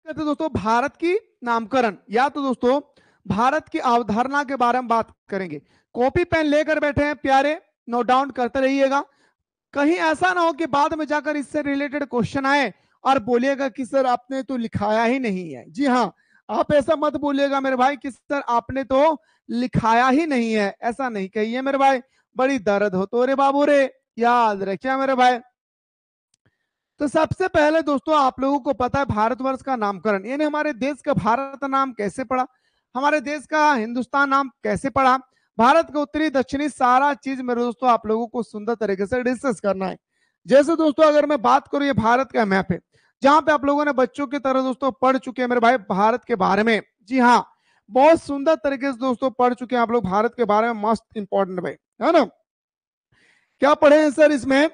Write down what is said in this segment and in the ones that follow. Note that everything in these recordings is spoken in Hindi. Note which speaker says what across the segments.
Speaker 1: कहते दोस्तों भारत की नामकरण, या तो दोस्तों भारत की अवधारणा के बारे में बात करेंगे। कॉपी पेन लेकर बैठे हैं प्यारे, नोट डाउन करते रहिएगा। कहीं ऐसा ना हो कि बाद में जाकर इससे रिलेटेड क्वेश्चन आए और बोलिएगा कि सर आपने तो लिखाया ही नहीं है। जी हाँ, आप ऐसा मत बोलिएगा मेरे भाई कि सर आपने तो लिखाया ही नहीं है, ऐसा नहीं कहिए मेरे भाई, बड़ी दर्द हो तो रे बाबू रे, याद रखिए मेरे भाई। तो सबसे पहले दोस्तों आप लोगों को पता है भारतवर्ष का नामकरण, यानी हमारे देश का भारत नाम कैसे पड़ा, हमारे देश का हिंदुस्तान नाम कैसे पड़ा, भारत का उत्तरी दक्षिणी सारा चीज मेरे दोस्तों आप लोगों को सुंदर तरीके से डिस्कस करना है। जैसे दोस्तों अगर मैं बात करूं, ये भारत का मैप है जहां पे आप लोगों ने बच्चों की तरह दोस्तों पढ़ चुके हैं मेरे भाई भारत के बारे में। जी हाँ, बहुत सुंदर तरीके से दोस्तों पढ़ चुके हैं आप लोग भारत के बारे में, मस्त इंपॉर्टेंट भाई, है ना। क्या पढ़े हैं सर इसमें?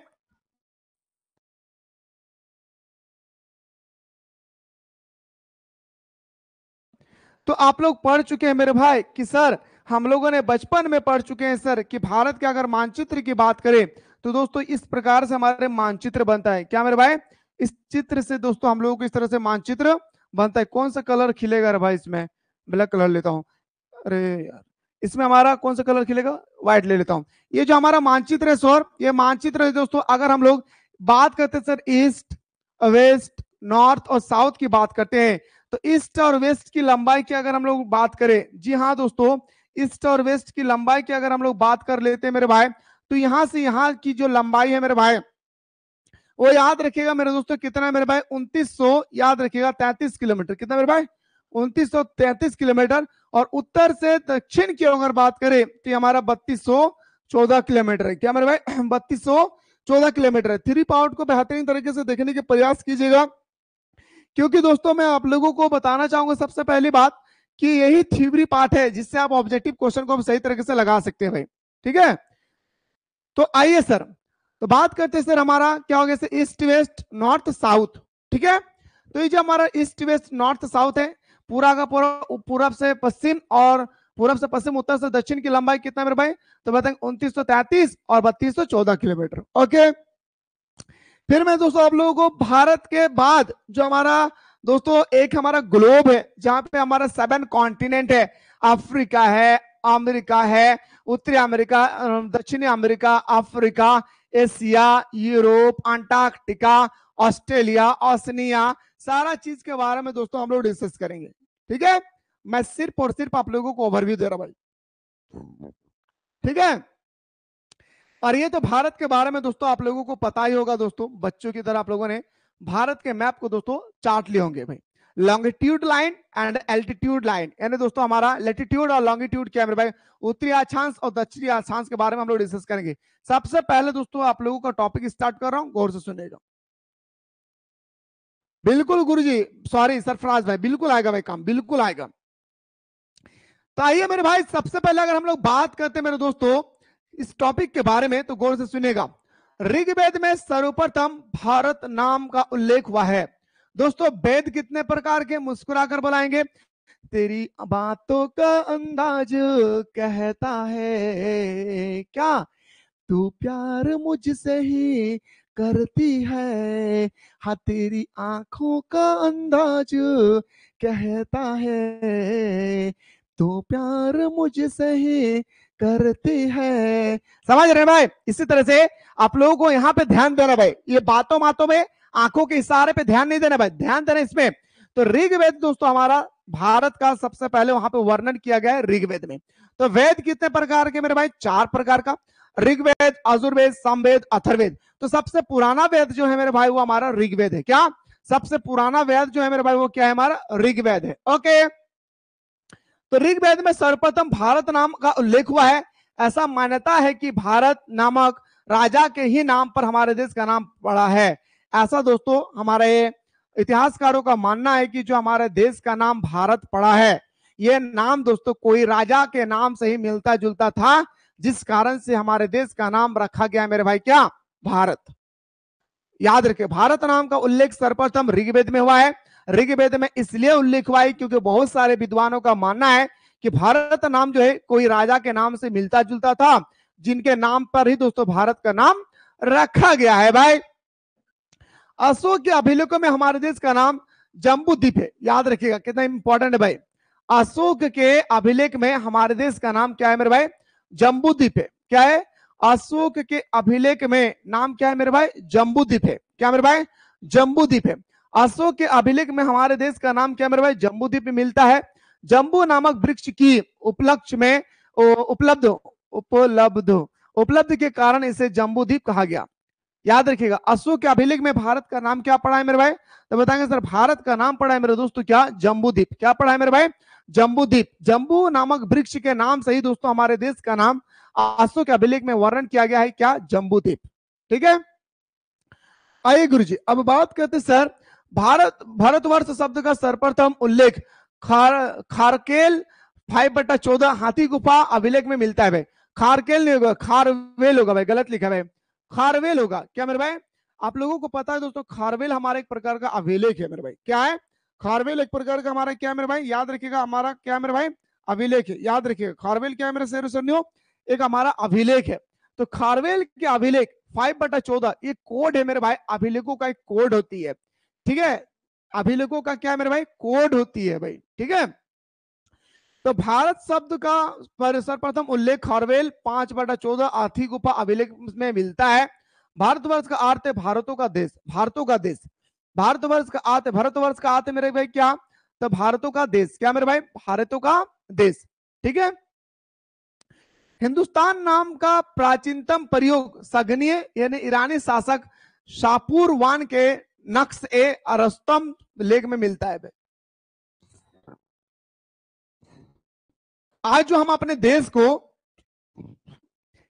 Speaker 1: तो आप लोग पढ़ चुके हैं मेरे भाई कि सर हम लोगों ने बचपन में पढ़ चुके हैं सर कि भारत के अगर मानचित्र की बात करें तो दोस्तों इस प्रकार से हमारे मानचित्र बनता है। क्या मेरे भाई? इस चित्र से दोस्तों हम लोगों को इस तरह से मानचित्र बनता है। कौन सा कलर खिलेगा रे भाई इसमें? ब्लैक कलर लेता हूँ। अरे यार, इसमें हमारा कौन सा कलर खिलेगा? व्हाइट ले लेता हूँ। ये जो हमारा मानचित्र है सर, ये मानचित्र है दोस्तों। अगर हम लोग बात करते हैं सर ईस्ट, वेस्ट, नॉर्थ और साउथ की बात करते हैं, तो ईस्ट और वेस्ट की लंबाई की अगर हम लोग बात करें, जी हाँ दोस्तों, ईस्ट और वेस्ट की लंबाई की अगर हम लोग बात कर लेते हैं मेरे भाई, तो यहां से यहाँ की जो लंबाई है मेरे भाई, वो याद रखिएगा मेरे दोस्तों कितना है मेरे भाई? 2900, याद रखिएगा 33 किलोमीटर। कितना मेरे भाई? 2933 किलोमीटर। और उत्तर से दक्षिण की अगर बात करें तो ये हमारा 3214 किलोमीटर है। क्या मेरे भाई? 3214 किलोमीटर है। थ्री पार्ट को बेहतरीन तरीके से देखने के प्रयास कीजिएगा, क्योंकि दोस्तों मैं आप लोगों को बताना चाहूंगा सबसे पहली बात कि यही थ्योरी पार्ट है जिससे आप ऑब्जेक्टिव क्वेश्चन को सही तरीके से लगा सकते हैं भाई। ठीक है, तो आइए सर, तो बात करते हैं सर हमारा क्या हो गया, ईस्ट वेस्ट नॉर्थ साउथ। ठीक है, तो ये जो हमारा ईस्ट वेस्ट नॉर्थ साउथ है, पूरा का पूरा पूरब से पश्चिम और पूरब से पश्चिम उत्तर से दक्षिण की लंबाई कितना मेरे भाई? तो बताएंगे 2933 और 3214 किलोमीटर। ओके, फिर मैं दोस्तों आप लोगों को भारत के बाद जो हमारा दोस्तों एक हमारा ग्लोब है जहां पे हमारा 7 कॉन्टिनेंट है, अफ्रीका है, अमेरिका है, उत्तरी अमेरिका, दक्षिणी America, Africa, Asia, Europe, Antarctica, Australia, Oceania, सारा चीज के बारे में दोस्तों हम लोग डिस्कस करेंगे। ठीक है, मैं सिर्फ और सिर्फ आप लोगों को ओवरव्यू दे रहा भाई। ठीक है, और ये तो भारत के बारे में दोस्तों आप लोगों को पता ही होगा दोस्तों, बच्चों की तरह आप लोगों ने भारत के मैप को दोस्तों चार्ट लिए होंगे भाई। Longitude line and altitude line, यानी दोस्तों हमारा लेटीट्यूड और लॉन्गिट्यूड क्या है मेरे भाई? उत्तरी अक्षांश और दक्षिणी अक्षांश के बारे में हम लोग डिस्कस करेंगे। सबसे पहले दोस्तों आप लोगों का टॉपिक स्टार्ट कर रहा हूं, गौर से सुनिएगा। बिल्कुल गुरुजी, सॉरी सरफराज भाई, बिल्कुल आएगा भाई काम, बिल्कुल आएगा। तो आइए मेरे भाई, सबसे पहले अगर हम लोग बात करते हैं मेरे दोस्तों इस टॉपिक के बारे में, तो गौर से सुनिएगा। ऋग्वेद में सर्वप्रथम भारत नाम का उल्लेख हुआ है। दोस्तों वेद कितने प्रकार के? मुस्कुराकर बुलाएंगे। तेरी बातों का अंदाज कहता है क्या तू प्यार मुझसे ही करती है, हाँ तेरी आंखों का अंदाज कहता है तू प्यार मुझसे ही करती है। समझ रहे भाई? इसी तरह से आप लोगों को यहाँ पे ध्यान देना भाई, ये बातों बातों में आंखों के इशारे पे ध्यान नहीं देना भाई, ध्यान देना इसमें। तो ऋग्वेद दोस्तों हमारा भारत का सबसे पहले वहां पे वर्णन किया गया है ऋग्वेद में। तो वेद कितने प्रकार के मेरे भाई? 4 प्रकार का, ऋग्वेद, यजुर्वेद, सामवेद, अथर्ववेद। तो सबसे पुराना वेद जो है मेरे भाई वो हमारा ऋग्वेद है। क्या सबसे पुराना वेद जो है मेरे भाई वो क्या है? हमारा ऋग्वेद है। ओके, तो ऋग्वेद में सर्वप्रथम भारत नाम का उल्लेख हुआ है। ऐसा मान्यता है कि भारत नामक राजा के ही नाम पर हमारे देश का नाम पड़ा है। ऐसा दोस्तों हमारे इतिहासकारों का मानना है कि जो हमारे देश का नाम भारत पड़ा है, यह नाम दोस्तों कोई राजा के नाम से ही मिलता जुलता था, जिस कारण से हमारे देश का नाम रखा गया मेरे भाई क्या? भारत। याद रखिए, भारत नाम का उल्लेख सर्वप्रथम ऋग्वेद में हुआ है। ऋग्वेद में इसलिए उल्लेख हुआ है क्योंकि बहुत सारे विद्वानों का मानना है कि भारत नाम जो है कोई राजा के नाम से मिलता जुलता था, जिनके नाम पर ही दोस्तों भारत का नाम रखा गया है भाई। अशोक के अभिलेखों में हमारे देश का नाम जम्बू द्वीप है। याद रखिएगा कितना इंपॉर्टेंट है भाई। अशोक के अभिलेख में हमारे देश का नाम क्या है मेरे भाई? जम्बू द्वीप है। क्या है? अशोक के अभिलेख में नाम क्या है मेरे भाई? जम्बू द्वीप है। क्या मेरे भाई? जम्बू द्वीप है। अशोक के अभिलेख में हमारे देश का नाम क्या मेरे भाई? जम्बू द्वीप मिलता है। जम्बू नामक वृक्ष की उपलक्ष्य में उपलब्ध उपलब्ध उपलब्ध के कारण इसे जम्बू द्वीप कहा गया। याद रखिएगा अशोक के अभिलेख में भारत का नाम क्या पड़ा है मेरे भाई? तो बताएंगे सर भारत का नाम पड़ा है मेरे दोस्तों क्या? जम्बू द्वीप। क्या पड़ा है मेरे भाई? जम्बू द्वीप। जम्बू नामक वृक्ष के नाम से ही दोस्तों हमारे देश का नाम अशोक के अभिलेख में वर्णन किया गया है क्या? जम्बू द्वीप। ठीक है। आइए गुरुजी अब बात करते सर भारतवर्ष शब्द का सर्वप्रथम उल्लेख खारकेल 5/14 हाथी गुफा अभिलेख में मिलता है भाई। खारकेल नहीं होगा, खारवेल होगा भाई, गलत लिखा है भाई, खारवेल होगा। क्या मेरे भाई? आप लोगों को पता है दोस्तों खारवेल हमारा एक प्रकार का अभिलेख है मेरे भाई। क्या है? खारवेल एक प्रकार का हमारा क्या है मेरे भाई? याद रखिएगा हमारा क्या है मेरे भाई? अभिलेख है। याद रखिएगा खारवेल क्या है मेरे शेर सुनियो, एक हमारा अभिलेख है। तो खारवेल के अभिलेख 5/14 ये कोड है मेरे भाई, अभिलेखों का एक कोड होती है। ठीक है, अभिलेखों का क्या है मेरे भाई? कोड होती है भाई। ठीक है, तो भारत शब्द का सर्वप्रथम उल्लेख खारवेल 5/14 आर्थी गुफा अभिलेख में मिलता है। भारतवर्ष का अर्थ है भारतों का देश, भारतों का देश। भारतवर्ष का अर्थ है, भारतवर्ष का अर्थ है मेरे भाई क्या? तो भारतों का देश। क्या मेरे भाई? भारतों का देश। ठीक है, हिंदुस्तान नाम का प्राचीनतम प्रयोग सगनीय यानी ईरानी शासक शापूर वान के नक्श ए अरस्तम लेख में मिलता है भाई। आज जो हम अपने देश को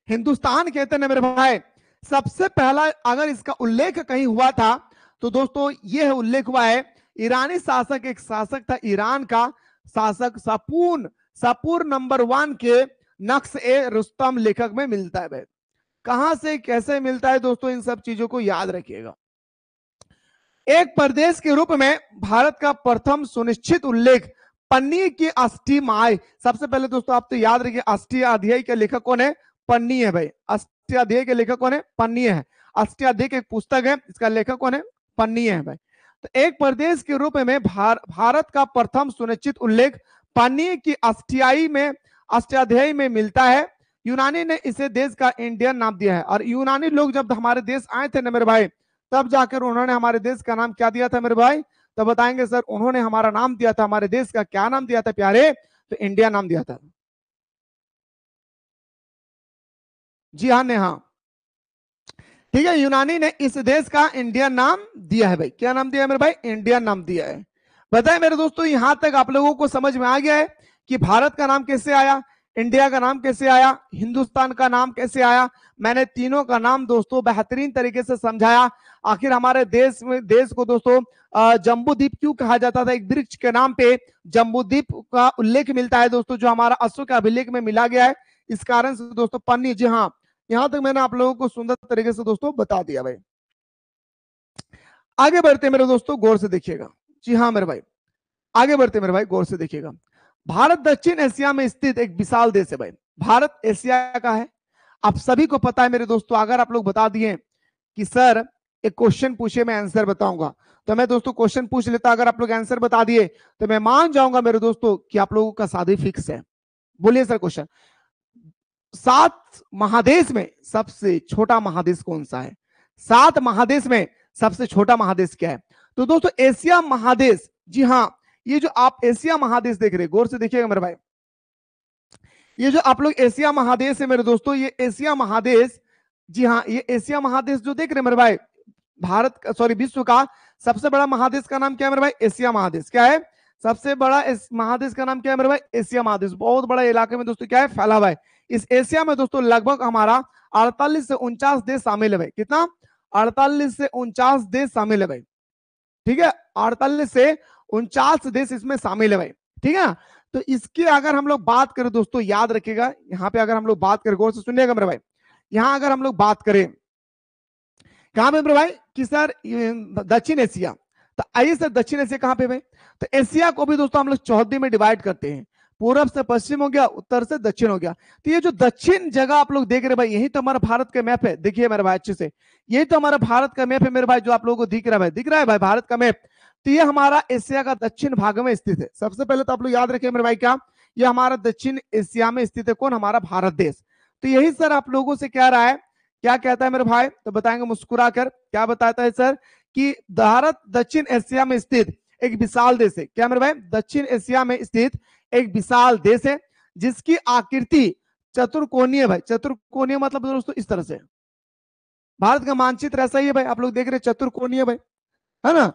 Speaker 1: हिंदुस्तान कहते हैं मेरे भाई, सबसे पहला अगर इसका उल्लेख कहीं हुआ था तो दोस्तों यह उल्लेख हुआ है ईरानी शासक, एक शासक था ईरान का शासक सपूर नंबर 1 के नक्श ए रुस्तम लेखक में मिलता है भाई। कहां से कैसे मिलता है दोस्तों, इन सब चीजों को याद रखिएगा। एक प्रदेश के रूप में भारत का प्रथम सुनिश्चित उल्लेख पन्नी की अष्टमाय। सबसे पहले दोस्तों आप तो याद रखिए अष्टाध्यायी के लेखक कौन है? पन्नी है भाई। अष्टाध्यायी के लेखक कौन है? पन्नी है। अष्टाध्यायी एक पुस्तक है, इसका लेखक कौन है? पन्नी है भाई। तो एक प्रदेश के रूप में भारत का प्रथम सुनिश्चित उल्लेख पन्नी की अष्टाध्यायी में मिलता है। यूनानी ने इसे देश का इंडियन नाम दिया है, और यूनानी लोग जब हमारे देश आए थे ना मेरे भाई, तब जाकर उन्होंने हमारे देश का नाम क्या दिया था मेरे भाई? तो बताएंगे सर उन्होंने हमारा नाम दिया था, हमारे देश का क्या नाम दिया था प्यारे? तो इंडिया नाम दिया था। जी हाँ ने हाँ, ठीक है, यूनानी ने इस देश का इंडियन नाम दिया है भाई। क्या नाम दिया है मेरे भाई? इंडियन नाम दिया है। बताए मेरे दोस्तों यहां तक आप लोगों को समझ में आ गया है कि भारत का नाम कैसे आया, इंडिया का नाम कैसे आया, हिंदुस्तान का नाम कैसे आया। मैंने तीनों का नाम दोस्तों बेहतरीन तरीके से समझाया। आखिर हमारे देश को दोस्तों जम्बू द्वीप क्यों कहा जाता था? एक वृक्ष के नाम पे जम्बू द्वीप का उल्लेख मिलता है दोस्तों, जो हमारा अशोक के अभिलेख में मिला गया है। इस कारण से दोस्तों पन्नी, जी हाँ, यहां तक मैंने आप लोगों को सुंदर तरीके से दोस्तों बता दिया भाई। आगे बढ़ते मेरे दोस्तों, गौर से देखिएगा। जी हाँ मेरे भाई, आगे बढ़ते मेरे भाई, गौर से देखिएगा। भारत दक्षिण एशिया में स्थित एक विशाल देश है भाई। भारत एशिया का है, आप सभी को पता है मेरे दोस्तों। अगर आप लोग बता दिए कि सर एक क्वेश्चन पूछे मैं आंसर बताऊंगा, तो मैं दोस्तों क्वेश्चन पूछ लेता, अगर आप लोग आंसर बता दिए तो मैं मान जाऊंगा मेरे दोस्तों कि आप लोगों का शादी फिक्स है। बोलिए सर क्वेश्चन। 7 महादेश में सबसे छोटा महादेश कौन सा है? 7 महादेश में सबसे छोटा महादेश क्या है? तो दोस्तों एशिया महादेश, जी हाँ, ये जो आप एशिया महादेश देख रहे हैं, गौर से देखिएगा मेरे भाई, ये जो आप लोग एशिया महादेश है मेरे दोस्तों, ये एशिया महादेश, जी हाँ, ये एशिया महादेश जो देख रहे हैं मेरे भाई, भारत सॉरी विश्व का सबसे बड़ा महादेश का नाम क्या है मेरे भाई? एशिया महादेश। क्या है? सबसे बड़ा इस महादेश का नाम क्या है मेरे भाई? एशिया महादेश। बहुत बड़ा इलाके में दोस्तों क्या है? फैला हुआ है। इस एशिया में दोस्तों लगभग हमारा 48 से 49 देश शामिल है भाई। कितना? 48 से 49 देश शामिल है भाई। ठीक है, 48 से 49 देश इसमें शामिल है भाई। ठीक है, तो इसकी अगर हम लोग बात करें दोस्तों, याद रखिएगा यहाँ पे अगर हम लोग बात करें, गौर से सुनिएगा मेरे भाई, यहाँ अगर हम लोग बात करें कहां पे मेरे भाई कि सर दक्षिण एशिया, तो आइए सर दक्षिण एशिया कहां पे भाई? तो एशिया को भी दोस्तों हम लोग चौहद्दी में डिवाइड करते हैं। पूरब से पश्चिम हो गया, उत्तर से दक्षिण हो गया। तो ये जो दक्षिण जगह आप लोग देख रहे भाई, यही तो हमारा भारत का मैप है। देखिए मेरे भाई अच्छे से, यही तो हमारा भारत का मैप है मेरे भाई, जो आप लोगों को दिख रहा है भाई, दिख रहा है भाई भारत का मैप। तो ये हमारा एशिया का दक्षिण भाग में स्थित है। सबसे पहले तो आप लोग याद रखिए मेरे भाई, क्या ये हमारा दक्षिण एशिया में स्थित है, कौन, हमारा भारत देश। तो यही सर आप लोगों से कह रहा है, क्या कहता है मेरे भाई, तो बताएंगे मुस्कुराकर, क्या बताता है सर कि भारत दक्षिण एशिया में स्थित एक विशाल देश है। क्या मेरे भाई, दक्षिण एशिया में स्थित एक विशाल देश है जिसकी आकृति चतुर्कोणीय, भाई चतुर्कोणीय मतलब दोस्तों इस तरह से, भारत का मानचित्र ऐसा ही है भाई, आप लोग देख रहे हैं चतुर्कोणीय भाई, है ना,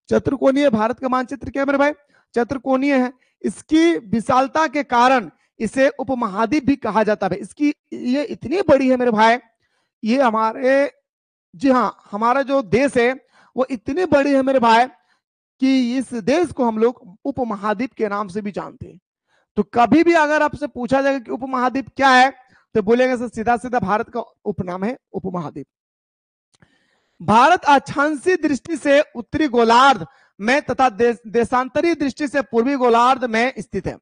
Speaker 1: चतुर्कोणीय भारत का मानचित्र क्या मेरे भाई, चतुर्कोणीय है। इसकी विशालता के कारण इसे उपमहाद्वीप भी कहा जाता है। इसकी ये इतनी बड़ी है मेरे भाई, ये हमारे, जी हाँ, हमारा जो देश है वो इतनी बड़ी है मेरे भाई कि इस देश को हम लोग उपमहाद्वीप के नाम से भी जानते हैं। तो कभी भी अगर आपसे पूछा जाएगा कि उपमहाद्वीप क्या है, तो बोलेंगे सर सीधा सीधा भारत का उपनाम है उपमहाद्वीप। भारत अक्षांशीय दृष्टि से उत्तरी गोलार्ध में तथा देशांतरीय दृष्टि से पूर्वी गोलार्ध में स्थित है।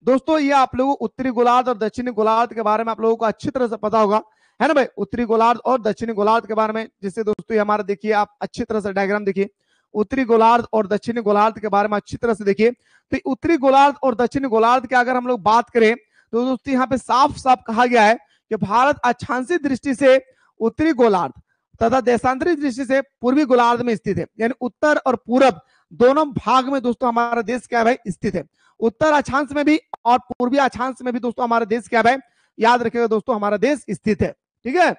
Speaker 1: दोस्तों ये आप लोगों को उत्तरी गोलार्ध और दक्षिणी गोलार्ध के बारे में आप लोगों को अच्छी तरह से पता होगा, है ना भाई, उत्तरी गोलार्ध और दक्षिणी गोलार्ध के बारे में। जिससे दोस्तों ये हमारा देखिए, आप अच्छी तरह से डायग्राम देखिए, उत्तरी गोलार्ध और दक्षिणी गोलार्ध के बारे में अच्छी तरह से देखिए। तो उत्तरी गोलार्ध और दक्षिणी गोलार्ध की अगर हम लोग बात करें तो दोस्तों यहाँ पे साफ साफ कहा गया है कि भारत अक्षांशीय दृष्टि से उत्तरी गोलार्ध तथा देशांतरी दृष्टि से पूर्वी गोलार्ध में स्थित है। यानी उत्तर और पूरब दोनों भाग में दोस्तों हमारा देश क्या है भाई, स्थित है। उत्तर अक्षांश में भी और पूर्वी अक्षांश में भी दोस्तों हमारा देश क्या है भाई, याद रखिएगा दोस्तों, हमारा देश स्थित है। ठीक है,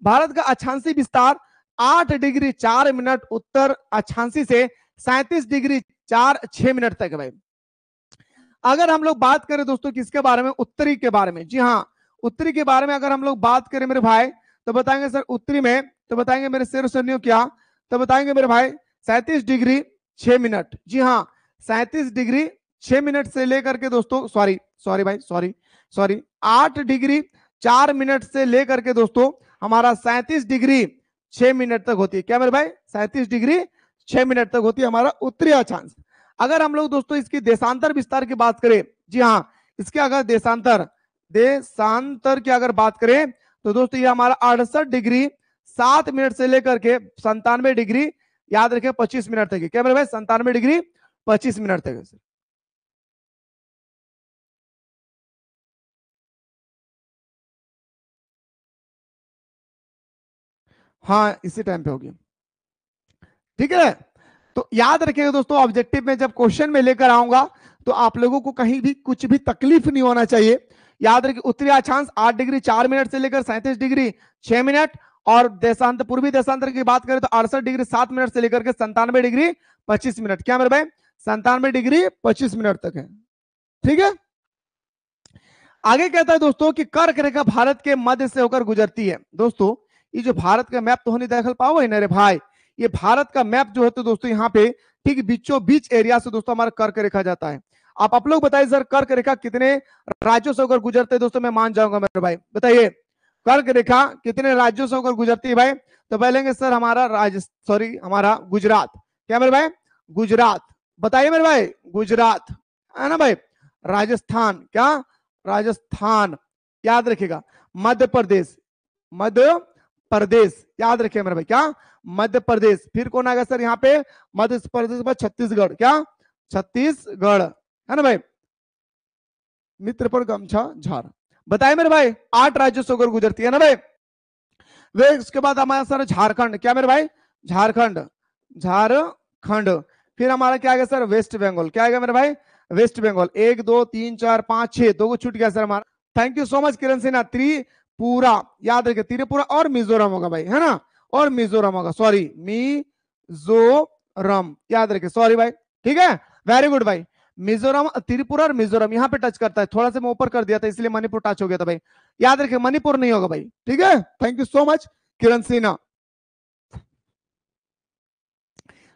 Speaker 1: भारत का अक्षांशीय विस्तार 8 डिग्री 4 मिनट उत्तर अक्षांशी से 37 डिग्री 6 मिनट तक है भाई। अगर हम लोग बात करें दोस्तों किसके बारे में, उत्तरी के बारे में, जी हाँ, उत्तरी के बारे में अगर हम लोग बात करें मेरे भाई, तो बताएंगे सर उत्तरी में, तो बताएंगे मेरे शेर सैनियों क्या, तो बताएंगे मेरे भाई 37 डिग्री 6 मिनट, जी हाँ 37 डिग्री 6 मिनट से लेकर के दोस्तों, सॉरी भाई, सॉरी 8 डिग्री 4 मिनट से लेकर के दोस्तों हमारा 37 डिग्री 6 मिनट तक होती है। क्या मेरे भाई, 37 डिग्री 6 मिनट तक होती है हमारा उत्तरी अक्षांश। अगर हम लोग दोस्तों इसकी देशांतर विस्तार की बात करें, जी हाँ, इसके अगर देशांतर की अगर बात करें तो दोस्तों ये हमारा 68 डिग्री 7 मिनट से लेकर के 97 डिग्री, याद रखें 25 मिनट तक है। क्या मेरे भाई, 97 डिग्री 25 मिनट तक है। हाँ इसी टाइम पे होगी, ठीक है। तो याद रखिएगा दोस्तों, ऑब्जेक्टिव में जब क्वेश्चन में लेकर आऊंगा तो आप लोगों को कहीं भी कुछ भी तकलीफ नहीं होना चाहिए। याद रखिए उत्तरी अक्षांश 8 डिग्री 4 मिनट से लेकर 37 डिग्री 6 मिनट, और देशांतर पूर्वी देशांतर की बात करें तो 68 डिग्री 7 मिनट से लेकर के 97 डिग्री 25 मिनट। क्या मेरे भाई, 97 डिग्री 25 मिनट तक है, ठीक है। आगे कहता है दोस्तों कि कर्क रेखा भारत के मध्य से होकर गुजरती है। दोस्तों ये जो भारत का मैप तो नहीं देख पाओ है ना रे भाई, ये भारत का मैप जो है तो दोस्तों यहाँ पे ठीक बीचों बीच एरिया से दोस्तों हमारा कर्क रेखा जाता है। आप लोग बताइए सर कर्क रेखा कितने राज्यों से होकर गुजरते हैं दोस्तों, मैं मान जाऊंगा मेरे भाई, बताइए कर्क रेखा कितने राज्यों से होकर गुजरती है भाई। तो पहले सर हमारा हमारा गुजरात। क्या मेरे भाई, गुजरात, बताइए मेरे भाई, गुजरात है ना भाई। राजस्थान, क्या राजस्थान, याद रखिएगा। मध्य प्रदेश, मध्य प्रदेश, याद रखिए मेरे भाई, क्या मध्य प्रदेश। फिर कौन आएगा सर यहाँ पे, मध्य प्रदेश के बाद छत्तीसगढ़, क्या छत्तीसगढ़, है ना भाई। मित्र पर गमछा झार, बताइए मेरे भाई 8 राज्यों से होकर गुजरती है ना भाई। वे उसके बाद हमारा सर झारखंड, क्या मेरे भाई, झारखंड, झारखंड। फिर हमारा क्या आएगा सर, वेस्ट बंगाल, क्या आएगा मेरे भाई, वेस्ट बंगाल। 1 2 3 4 5 6, 2 को छूट गया सर हमारा। थैंक यू सो मच किरण सिन्हा। त्रिपुरा, याद रखिए त्रिपुरा और मिजोरम होगा भाई, है ना, और मिजोरम होगा, सॉरी मिजोरम, याद रखिए, सॉरी भाई, ठीक है, वेरी गुड भाई। मिजोरम, त्रिपुरा और मिजोरम यहाँ पे टच करता है, थोड़ा सा मैं ऊपर कर दिया था इसलिए मणिपुर टच हो गया था भाई, याद रखिए मणिपुर नहीं होगा भाई, ठीक है। थैंक यू सो मच किरण सिन्हा।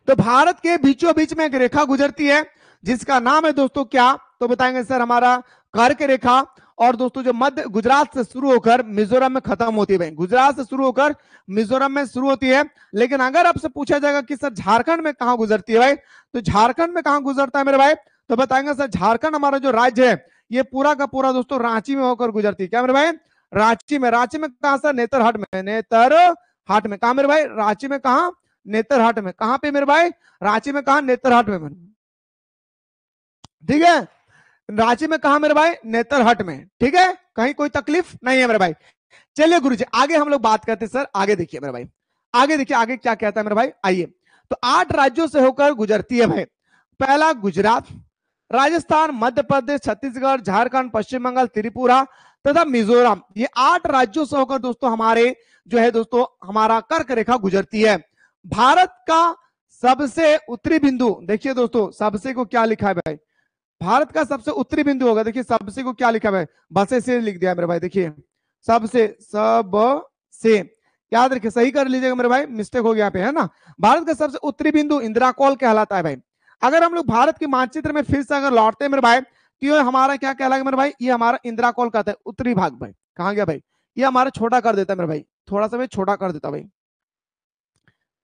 Speaker 1: तो भारत के बीचों बीच में एक रेखा गुजरती है जिसका नाम है दोस्तों क्या, तो बताएंगे सर हमारा कर्क रेखा। और दोस्तों जो मध्य गुजरात से शुरू होकर मिजोरम में खत्म होती है भाई, गुजरात से शुरू होकर मिजोरम में शुरू होती है। लेकिन अगर आपसे पूछा जाएगा कि सर झारखंड में कहां गुजरती है भाई, तो झारखंड में कहां गुजरता है मेरे भाई, तो बताएंगे सर झारखंड हमारा जो राज्य है ये पूरा का पूरा दोस्तों रांची में होकर गुजरती है। क्या मेरे भाई, रांची में। रांची में कहा सर, नेतरहाट में, नेतरहाट में। कहा मेरे भाई, रांची में, कहा नेतरहाट में। कहां पे मेरे भाई? रांची में। कहा? नेतरहाट में। ठीक है, रांची में। कहा मेरे भाई? नेतरहाट में। ठीक है, कहीं कोई तकलीफ नहीं है मेरे भाई। चलिए गुरुजी आगे हम लोग बात करते हैं। सर आगे देखिए मेरे भाई, आगे देखिए आगे क्या कहता है मेरे भाई। आइए, तो 8 राज्यों से होकर गुजरती है भाई। पहला गुजरात, राजस्थान, मध्य प्रदेश, छत्तीसगढ़, झारखंड, पश्चिम बंगाल, त्रिपुरा तथा मिजोरम। ये 8 राज्यों से होकर दोस्तों हमारे जो है दोस्तों हमारा कर्क रेखा गुजरती है। भारत का सबसे उत्तरी बिंदु, देखिए दोस्तों सबसे को क्या लिखा है भाई? भारत का सबसे उत्तरी बिंदु होगा। देखिए सबसे को क्या लिखा है भाई? बसे से लिख दिया मेरे भाई। देखिए सबसे, सब से याद रखिए, सही कर लीजिएगा मेरे भाई, मिस्टेक हो गया यहाँ पे, है ना। भारत का सबसे उत्तरी बिंदु इंदिरा कॉल कहलाता है भाई। अगर हम लोग भारत के मानचित्र में फिर से अगर लौटते हैं मेरे भाई, तो ये हमारा क्या कहलाएगा मेरे भाई? ये हमारा इंदिरा कॉल कहता है उत्तरी भाग भाई। कहाँ गया भाई? ये हमारा छोटा कर देता है मेरे भाई, थोड़ा सा भाई छोटा कर देता भाई,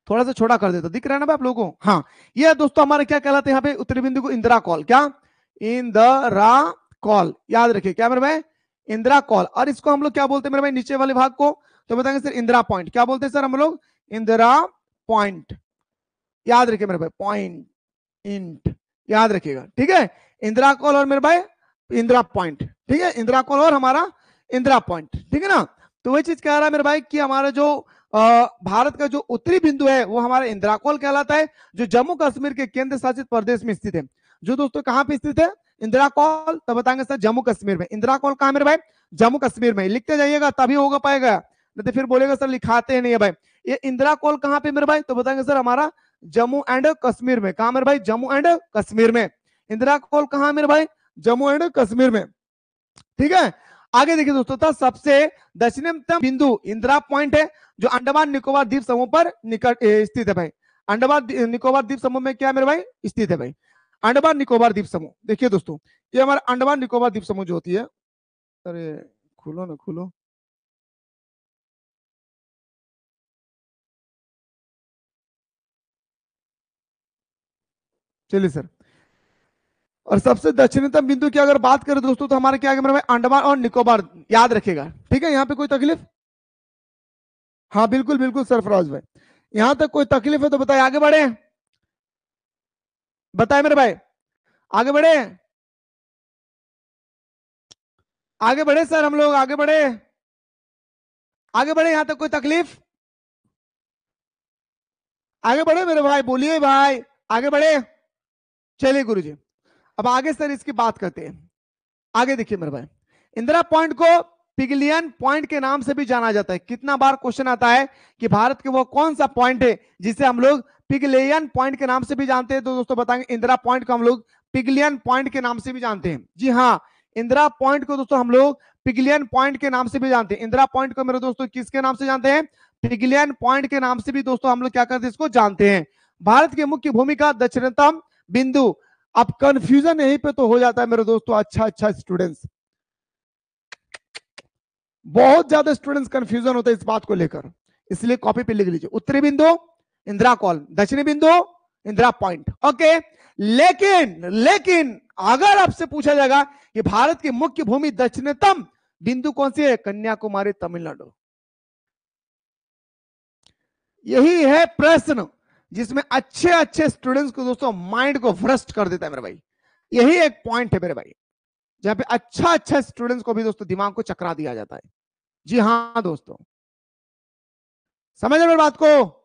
Speaker 1: थोड़ा सा छोटा कर देता। दिख रहा है ना भाई आप लोगों को? हाँ, ये दोस्तों हमारे क्या कहलाते हैं यहाँ पे उत्तरी बिंदु को? इंदिरा कॉल। क्या? इंदिरा कॉल। याद रखिए क्या मेरे भाई? इंदिरा कॉल। और इसको हम लोग क्या बोलते हैं मेरे भाई नीचे वाले भाग को? तो बताएंगे सर इंदिरा पॉइंट। क्या बोलते हैं सर हम लोग? इंदिरा पॉइंट। याद रखिए मेरे भाई, पॉइंट, इंट, याद रखिएगा। ठीक है, इंदिरा कॉल और मेरे भाई इंदिरा पॉइंट। ठीक है, इंदिरा कॉल और हमारा इंदिरा पॉइंट। ठीक है ना। तो वही चीज कह रहा है मेरे भाई कि हमारा जो भारत का जो उत्तरी बिंदु है वो हमारा इंदिरा कॉल कहलाता है, जो जम्मू कश्मीर के केंद्र शासित प्रदेश में स्थित है। जो दोस्तों कहां पे स्थित है इंदिरा कॉल? तो बताएंगे सर जम्मू कश्मीर में। इंदिरा कॉल कहां मेरे भाई? जम्मू कश्मीर में। लिखते जाइएगा तभी होगा पाएगा, नहीं तो फिर बोलेगा सर लिखाते नहीं है भाई। ये इंदिरा कॉल कहां पे मेरे भाई? तो बताएंगे सर हमारा जम्मू एंड कश्मीर में। कहा मेरे भाई? जम्मू एंड कश्मीर में। इंदिरा कॉल कहां मेरे भाई? जम्मू एंड कश्मीर में। ठीक है, आगे देखिए दोस्तों, था सबसे दक्षिणतम बिंदु इंदिरा पॉइंट है, जो अंडमान निकोबार द्वीप समूह पर निकट स्थित है भाई। अंडमान निकोबार द्वीप समूह में क्या है मेरे भाई? स्थित है भाई, अंडमान निकोबार द्वीप समूह। देखिए दोस्तों ये हमारा अंडमान निकोबार द्वीप समूह जो होती है, अरे खुलो ना खुलो, चलिए सर। और सबसे दक्षिणतम बिंदु की अगर बात करें दोस्तों, तो हमारे क्या है मेरे भाई? अंडमान और निकोबार। याद रखेगा, ठीक है। यहाँ पे कोई तकलीफ? हाँ बिल्कुल बिल्कुल सरफराज भाई, यहां तक कोई तकलीफ है तो बताए, आगे बढ़े। बताए मेरे भाई, आगे बढ़े, आगे बढ़े सर, हम लोग आगे बढ़े, आगे बढ़े। यहां तक कोई तकलीफ? आगे बढ़े मेरे भाई, बोलिए भाई, आगे बढ़े। चलिए गुरुजी, अब आगे सर इसकी बात करते हैं। आगे देखिए मेरे भाई, इंदिरा पॉइंट को पिगलियन पॉइंट के नाम से भी जाना जाता है। कितना बार क्वेश्चन आता है कि भारत के वो कौन सा पॉइंट है जिसे हम लोग पिगलियन पॉइंट के नाम से भी जानते हैं? तो दोस्तों बताएंगे इंदिरा पॉइंट को हम लोग पिगलियन पॉइंट के नाम से भी जानते हैं। जी हाँ, इंदिरा पॉइंट को दोस्तों हम लोग पिगलियन पॉइंट के नाम से भी जानते हैं। इंदिरा पॉइंट को मेरे दोस्तों किसके नाम से जानते हैं? पिगलियन पॉइंट के नाम से भी दोस्तों हम लोग क्या करते हैं, इसको जानते हैं। भारत की मुख्य भूमिका दक्षिणतम बिंदु। अब कंफ्यूजन यहीं पे तो हो जाता है मेरे दोस्तों। अच्छा अच्छा स्टूडेंट्स, बहुत ज्यादा स्टूडेंट्स कंफ्यूजन होता है इस बात को लेकर, इसलिए कॉपी पे लिख लीजिए। उत्तरी बिंदु इंदिरा कॉल, दक्षिणी बिंदु इंदिरा पॉइंट। ओके, लेकिन लेकिन अगर आपसे पूछा जाएगा कि भारत की मुख्य भूमि दक्षिणतम बिंदु कौन सी है? कन्याकुमारी, तमिलनाडु। यही है प्रश्न जिसमें अच्छे अच्छे स्टूडेंट्स को दोस्तों माइंड को भ्रष्ट कर देता है मेरे भाई। यही एक पॉइंट है मेरे भाई जहां पे अच्छा अच्छा स्टूडेंट्स को भी दोस्तों दिमाग को चकरा दिया जाता है। जी हाँ दोस्तों, समझ रहे मेरी बात को?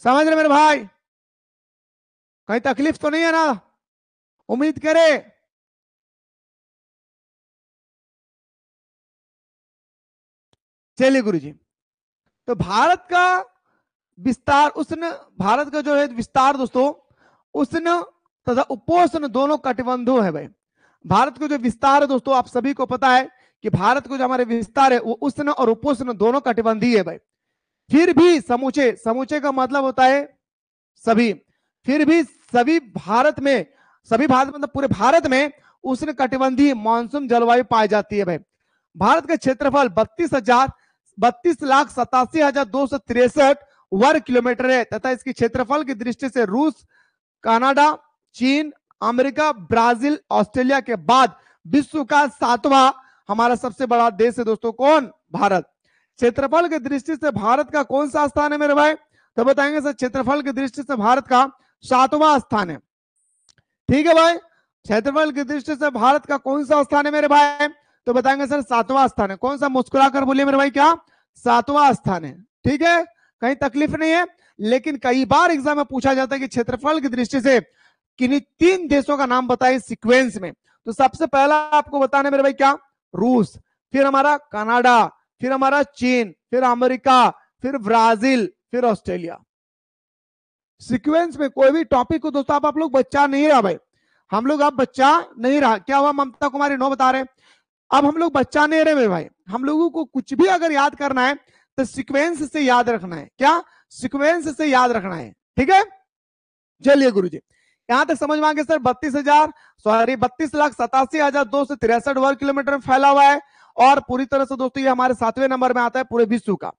Speaker 1: समझ रहे मेरे भाई? कहीं तकलीफ तो नहीं है ना? उम्मीद करे। चलिए गुरुजी, तो भारत का विस्तार उष्ण, भारत का जो है विस्तार दोस्तों उष्ण तथा उपोष्ण दोनों कटिबंधों है भाई। भारत का जो विस्तार है दोस्तों, आप सभी को पता है कि भारत को जो हमारे विस्तार है वो उष्ण और उपोष्ण दोनों कटिबंधीय है भाई। फिर भी समूचे, समूचे का मतलब होता है सभी, फिर भी सभी भारत में, सभी भारत मतलब पूरे भारत में उष्ण कटिबंधीय मानसून जलवायु पाई जाती है भाई। भारत का क्षेत्रफल 32,87,263 वर्ग किलोमीटर है तथा इसके क्षेत्रफल की दृष्टि से रूस, कनाडा, चीन, अमेरिका, ब्राजील, ऑस्ट्रेलिया के बाद विश्व का 7वां हमारा सबसे बड़ा देश है दोस्तों। कौन? भारत। क्षेत्रफल की दृष्टि से भारत का कौन सा स्थान है मेरे भाई? तो बताएंगे सर क्षेत्रफल की दृष्टि से भारत का 7वां स्थान है। ठीक है भाई, क्षेत्रफल की दृष्टि से भारत का कौन सा स्थान है मेरे भाई? तो बताएंगे सर 7वां स्थान है। कौन सा? मुस्कुराकर बोलिए मेरे भाई, क्या 7वां स्थान है? ठीक है, कहीं तकलीफ नहीं है। लेकिन कई बार एग्जाम में पूछा जाता है कि क्षेत्रफल की दृष्टि से किन्हीं 3 देशों का नाम बताइए सीक्वेंस में। तो सबसे पहला आपको बताना है मेरे भाई, क्या? रूस, फिर हमारा कनाडा, फिर हमारा चीन, फिर अमेरिका, फिर ब्राजील, फिर ऑस्ट्रेलिया। सीक्वेंस में कोई भी टॉपिक को दोस्तों आप लोग बच्चा नहीं रहा भाई, हम लोग अब बच्चा नहीं रहा। क्या हुआ? ममता कुमारी नो बता रहे, अब हम लोग बच्चा नहीं रहे मेरे भाई। हम लोगों को कुछ भी अगर याद करना है तो सीक्वेंस से याद रखना है। क्या? सीक्वेंस से याद रखना है। ठीक है, चलिए गुरुजी, यहां तक समझ में आ गया सर। 32,87,263 वर्ग किलोमीटर में फैला हुआ है और पूरी तरह से दोस्तों ये हमारे 7वें नंबर में आता है पूरे विश्व का।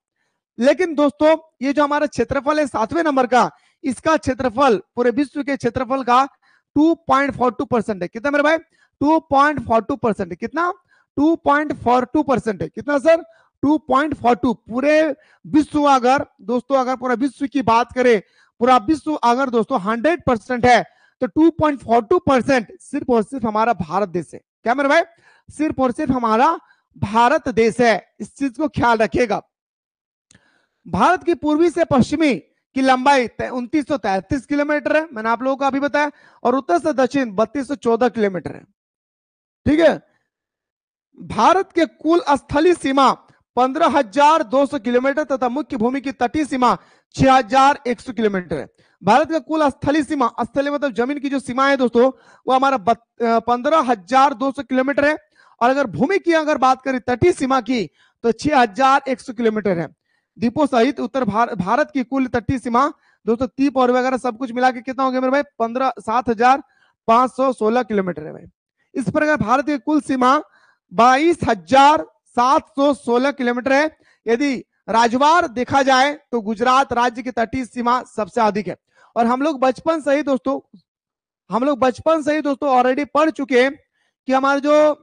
Speaker 1: लेकिन दोस्तों ये जो हमारा क्षेत्रफल है 7वें नंबर का, इसका क्षेत्रफल पूरे विश्व के क्षेत्रफल का 2.42% है। कितना मेरे भाई? 2.42% है। कितना? 2.42% है। कितना सर? 2.42। पूरे विश्व अगर दोस्तों, अगर पूरा विश्व की बात करें, पूरा विश्व अगर दोस्तों 100% है तो 2.42% सिर्फ और सिर्फ हमारा भारत देश है। क्या मेरे भाई? सिर्फ और सिर्फ हमारा भारत देश है। इस चीज को ख्याल रखिएगा। भारत की पूर्वी से पश्चिमी की लंबाई 2933 किलोमीटर है, मैंने आप लोगों को अभी बताया, और उत्तर से दक्षिण 3214 किलोमीटर है। ठीक है, भारत के कुल स्थलीय सीमा 15,200 किलोमीटर तथा मुख्य भूमि की तटीय सीमा 6,100 किलोमीटर है। भारत का कुल स्थलीय सीमा, स्थलीय मतलब जमीन की जो सीमा है दोस्तों, वो हमारा 15,200 किलोमीटर है। और अगर भूमि की अगर बात करें तटीय सीमा की तो 6,100 किलोमीटर है। द्वीपों सहित उत्तर भारत की कुल तटीय सीमा दोस्तों, द्वीप और वगैरह सब कुछ मिला के कितना हो गया मेरे भाई? 7,516 किलोमीटर है भाई। इस प्रकार भारत की कुल सीमा 22,716 किलोमीटर है। यदि राज्यवार देखा जाए तो गुजरात राज्य की तटीय सीमा सबसे अधिक है। और हम लोग बचपन से ही दोस्तों ऑलरेडी पढ़ चुके हैं कि हमारे जो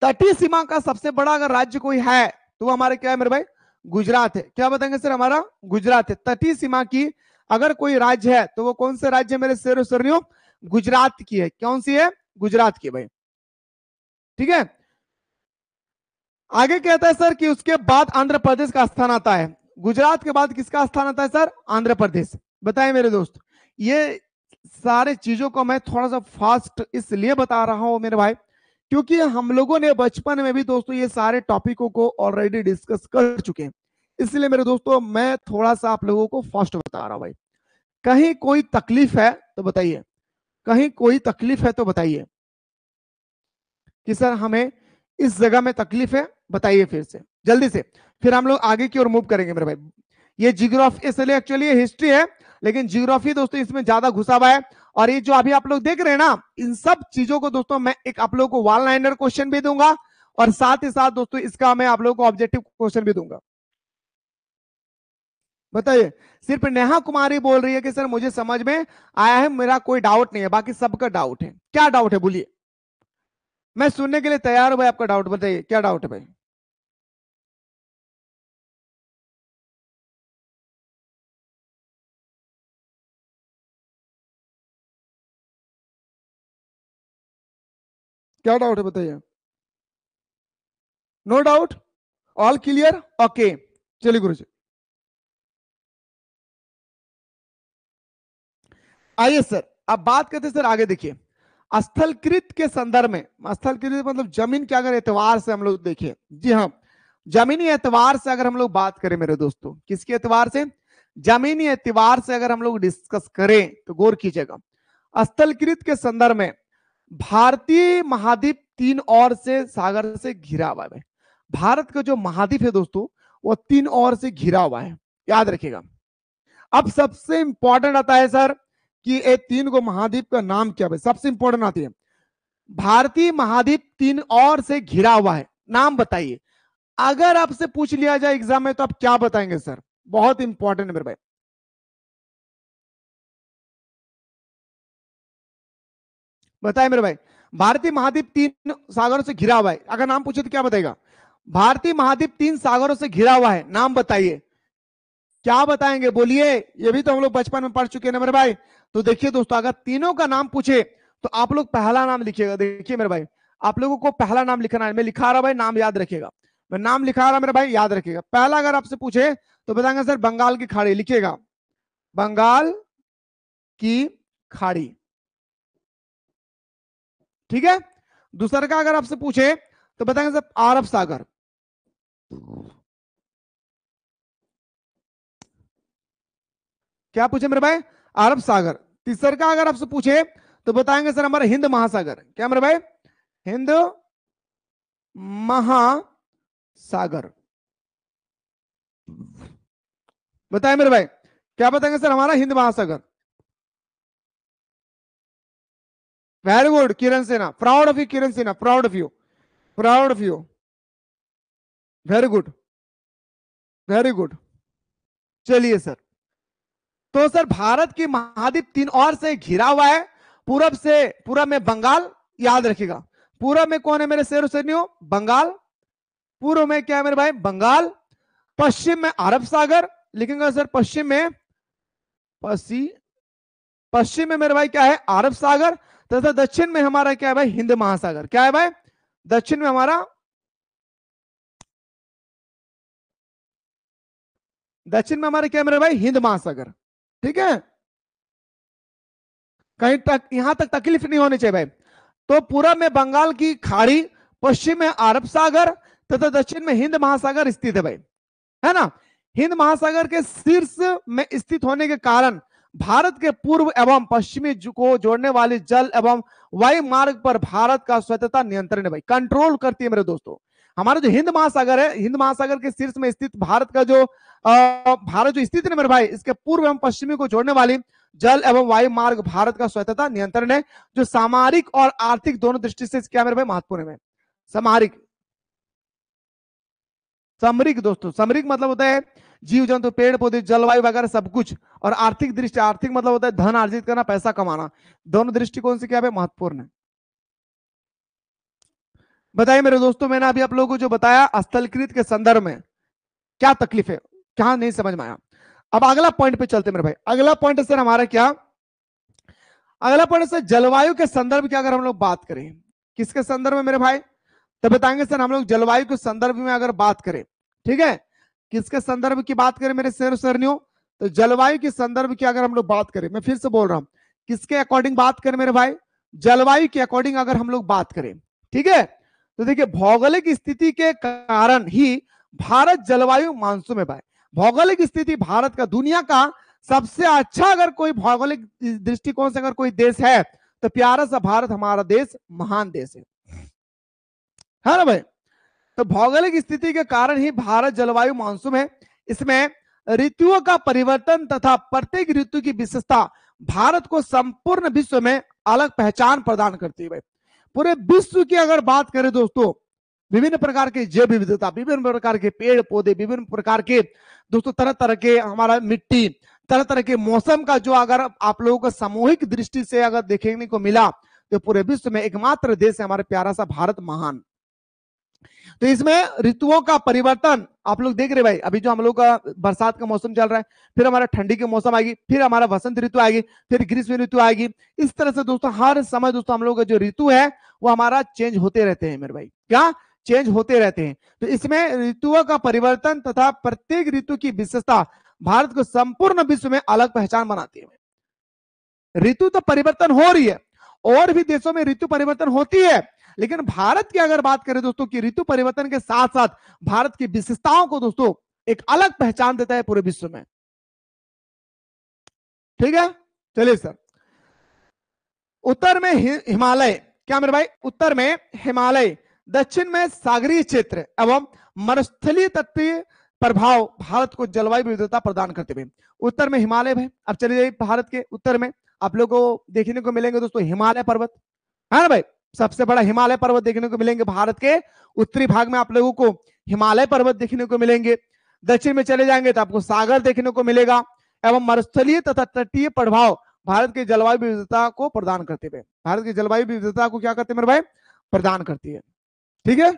Speaker 1: तटीय सीमा का सबसे बड़ा अगर राज्य कोई है तो वो हमारे क्या है मेरे भाई? गुजरात है। क्या बताएंगे सर? हमारा गुजरात है। तटीय सीमा की अगर कोई राज्य है तो वो कौन से राज्य मेरे शेरों सरनियों? गुजरात की है। कौन सी है? गुजरात की भाई। ठीक है, आगे कहता है सर कि उसके बाद आंध्र प्रदेश का स्थान आता है। गुजरात के बाद किसका स्थान आता है सर? आंध्र प्रदेश। बताएं मेरे दोस्त, ये सारे चीजों को मैं थोड़ा सा फास्ट इसलिए बता रहा हूं मेरे भाई, क्योंकि हम लोगों ने बचपन में भी दोस्तों ये सारे टॉपिकों को ऑलरेडी डिस्कस कर चुके हैं। इसलिए मेरे दोस्तों मैं थोड़ा सा आप लोगों को फास्ट बता रहा हूं भाई। कहीं कोई तकलीफ है तो बताइए, कहीं कोई तकलीफ है तो बताइए कि सर हमें इस जगह में तकलीफ है, बताइए फिर से जल्दी से, फिर हम लोग आगे की ओर मूव करेंगे मेरे भाई। ये जियोग्राफी, इसलिए एक्चुअली ये हिस्ट्री है लेकिन जियोग्राफी दोस्तों इसमें ज्यादा घुसा हुआ है। और ये जो अभी आप लोग देख रहे हैं ना, इन सब चीजों को दोस्तों मैं एक आप लोगों को वन लाइनर क्वेश्चन भी दूंगा और साथ ही साथ दोस्तों इसका मैं आप लोगों को ऑब्जेक्टिव क्वेश्चन भी दूंगा। बताइए, सिर्फ नेहा कुमारी बोल रही है कि सर मुझे समझ में आया है, मेरा कोई डाउट नहीं है, बाकी सबका डाउट है। क्या डाउट है बोलिए, मैं सुनने के लिए तैयार हूं भाई। आपका डाउट बताइए, क्या डाउट है भाई? क्या डाउट है बताइए? No doubt, all clear, okay. चलिए गुरु जी, आइए सर अब बात करते सर आगे। देखिए, स्थलकृत के संदर्भ में, स्थलकृत मतलब जमीन के अगर एतवार से हम लोग देखें, जी हाँ, जमीनी एतवार से अगर हम लोग बात करें मेरे दोस्तों, किसके एतवार से? जमीनी एतवार से अगर हम लोग डिस्कस करें तो गौर कीजिएगा। स्थलकृत के संदर्भ में भारतीय महाद्वीप 3 ओर से सागर से घिरा हुआ है। भारत का जो महाद्वीप है दोस्तों वो 3 ओर से घिरा हुआ है, याद रखिएगा। अब सबसे इंपॉर्टेंट आता है सर कि ये 3 को महाद्वीप का नाम क्या है? सबसे इंपॉर्टेंट आती है, भारतीय महाद्वीप 3 ओर से घिरा हुआ है, नाम बताइए। अगर आपसे पूछ लिया जाए एग्जाम में तो आप क्या बताएंगे सर? बहुत इंपॉर्टेंट है मेरे भाई। बताए मेरे भाई, भारतीय महाद्वीप 3 सागरों से घिरा हुआ है, अगर नाम पूछे तो क्या बताएगा? भारतीय महाद्वीप 3 सागरों से घिरा हुआ है, नाम बताइए। क्या बताएंगे बोलिए, ये भी तो हम लोग बचपन में पढ़ चुके हैं ना मेरे भाई। तो देखिए दोस्तों, अगर तीनों का नाम पूछे तो आप लोग पहला नाम लिखिएगा। देखिए मेरे भाई, आप लोगों को पहला नाम लिखना है, मैं लिखा रहा भाई, नाम याद रखिएगा। मैं नाम लिखा रहा मेरे भाई, याद रखिएगा। पहला अगर आपसे पूछे तो बताएंगे सर बंगाल की खाड़ी, लिखिएगा बंगाल की खाड़ी, ठीक है। दूसरा का अगर आपसे पूछे तो बताएंगे सर अरब सागर, क्या पूछे मेरे भाई, अरब सागर। तीसरा का अगर आपसे पूछे तो बताएंगे सर हमारा हिंद महासागर, क्या मेरे भाई, हिंद महासागर। बताए मेरे भाई, क्या बताएंगे सर हमारा हिंद महासागर। Very good Kiran Sinha, proud of you Kiran Sinha, proud of you, proud of you, very good, very good. चलिए सर, तो सर भारत की महाद्वीप तीन और से घिरा हुआ है। पूरब से, पूरब में बंगाल, याद रखिएगा। पूरब में कौन है मेरे शेर सैनियों, बंगाल। पूर्व में क्या है मेरे भाई, बंगाल। पश्चिम में अरब सागर, लिखेंगे सर पश्चिम में, पश्चिम में मेरे भाई क्या है, अरब सागर। तथा दक्षिण में हमारा क्या है भाई, हिंद महासागर। क्या है भाई, दक्षिण में हमारा, दक्षिण में हमारा क्या है मेरे भाई, हिंद महासागर, ठीक है। कहीं तक यहां तक तकलीफ नहीं होनी चाहिए भाई। तो पूरब में बंगाल की खाड़ी, पश्चिम में अरब सागर तथा दक्षिण में हिंद महासागर स्थित है भाई, है ना। हिंद महासागर के शीर्ष में स्थित होने के कारण भारत के पूर्व एवं पश्चिमी को जोड़ने वाली जल एवं वायु मार्ग पर भारत का स्वतंत्रता नियंत्रण है भाई, कंट्रोल करती है मेरे दोस्तों। हमारा जो हिंद महासागर है, हिंद महासागर के शीर्ष में स्थित भारत का जो भारत जो स्थित है मेरे भाई, इसके पूर्व एवं पश्चिमी को जोड़ने वाली जल एवं वायु मार्ग भारत का स्वतंत्रता नियंत्रण है, जो सामरिक और आर्थिक दोनों दृष्टि से क्या मेरे भाई महत्वपूर्ण है। सामरिक, सामरिक दोस्तों, सामरिक मतलब होता है जीव जंतु पेड़ पौधे जलवायु वगैरह सब कुछ। और आर्थिक दृष्टि, आर्थिक मतलब होता है धन अर्जित करना, पैसा कमाना। दोनों दृष्टिकोण से क्या है महत्वपूर्ण है। बताइए मेरे दोस्तों, मैंने अभी आप लोगों को जो बताया स्थलकृत के संदर्भ में क्या तकलीफ है, क्या नहीं समझ में आया। अब अगला पॉइंट पे चलते मेरे भाई। अगला पॉइंट सर हमारा क्या, अगला पॉइंट सर जलवायु के संदर्भ की अगर हम लोग बात करें, किसके संदर्भ में मेरे भाई, तो बताएंगे सर हम लोग जलवायु के संदर्भ में अगर बात करें, ठीक है। किसके संदर्भ की बात करें मेरे शेर सरनियों, तो जलवायु के संदर्भ की अगर हम लोग बात करें, मैं फिर से बोल रहा हूं, किसके अकॉर्डिंग बात करें मेरे भाई, जलवायु के अकॉर्डिंग अगर हम लोग बात करें, ठीक है। तो देखिए भौगोलिक स्थिति के कारण ही भारत जलवायु मानसून में भाई, भौगोलिक स्थिति भारत का दुनिया का सबसे अच्छा अगर कोई भौगोलिक दृष्टिकोण से अगर कोई देश है तो प्यारा सा भारत हमारा देश महान देश है ना भाई। तो भौगोलिक स्थिति के कारण ही भारत जलवायु मानसून है। इसमें ऋतुओं का परिवर्तन तथा प्रत्येक ऋतु की विशेषता भारत को संपूर्ण विश्व में अलग पहचान प्रदान करती है भाई। पूरे विश्व की अगर बात करें दोस्तों, विभिन्न प्रकार के जैव विविधता, विभिन्न प्रकार के पेड़ पौधे, विभिन्न प्रकार के दोस्तों तरह तरह के हमारा मिट्टी, तरह तरह के मौसम का जो अगर आप लोगों को सामूहिक दृष्टि से अगर देखने को मिला तो पूरे विश्व में एकमात्र देश है हमारे प्यारा सा भारत महान। तो इसमें ऋतुओं का परिवर्तन आप लोग देख रहे भाई, अभी जो हम लोग का बरसात का मौसम चल रहा है, फिर हमारा ठंडी के मौसम आएगी, फिर हमारा वसंत ऋतु आएगी, फिर ग्रीष्म ऋतु आएगी। इस तरह से दोस्तों हर समय दोस्तों हम लोग का जो ऋतु है वो हमारा चेंज होते रहते हैं मेरे भाई, क्या चेंज होते रहते हैं। तो इसमें ऋतुओं का परिवर्तन तथा प्रत्येक ऋतु की विशेषता भारत को संपूर्ण विश्व में अलग पहचान बनाती है। ऋतु तो परिवर्तन हो रही है, और भी देशों में ऋतु परिवर्तन होती है, लेकिन भारत की अगर बात करें दोस्तों कि ऋतु परिवर्तन के साथ साथ भारत की विशेषताओं को दोस्तों एक अलग पहचान देता है पूरे विश्व में, ठीक है। चलिए सर, उत्तर में हिमालय, क्या मेरे भाई, उत्तर में हिमालय, दक्षिण में सागरीय क्षेत्र एवं मरुस्थलीय तटीय प्रभाव भारत को जलवायु विविधता प्रदान करते हुए। उत्तर में हिमालय भाई। अब चलिए भारत के उत्तर में आप लोगों को देखने को मिलेंगे दोस्तों हिमालय पर्वत, है ना भाई। सबसे बड़ा हिमालय पर्वत देखने को मिलेंगे भारत के उत्तरी भाग में, आप लोगों को हिमालय पर्वत देखने को मिलेंगे। दक्षिण में चले जाएंगे तो आपको सागर देखने को मिलेगा एवं मरुस्थलीय तथा तटीय प्रभाव भारत के जलवायु विविधता को प्रदान करते हुए, भारत की जलवायु विविधता को क्या करते हैं मेरे भाई, प्रदान करती है, ठीक है।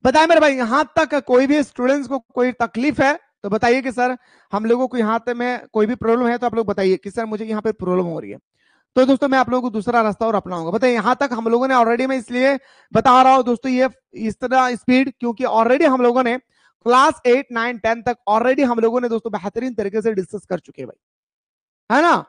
Speaker 1: बताए मेरे भाई, यहां तक कोई भी स्टूडेंट्स को कोई तकलीफ है तो बताइए कि सर हम लोगों को यहाँ पे में कोई भी प्रॉब्लम है तो आप लोग बताइए कि सर मुझे यहाँ पे प्रॉब्लम हो रही है। तो दोस्तों मैं आप लोगों को दूसरा रास्ता और अपनाऊंगा। बताइए यहाँ तक हम लोगों ने ऑलरेडी, मैं इसलिए बता रहा हूँ दोस्तों ये इस तरह स्पीड, क्योंकि ऑलरेडी हम लोगों ने क्लास 8 9 10 तक ऑलरेडी हम लोगों ने दोस्तों बेहतरीन तरीके से डिस्कस कर चुके हैं भाई, है ना।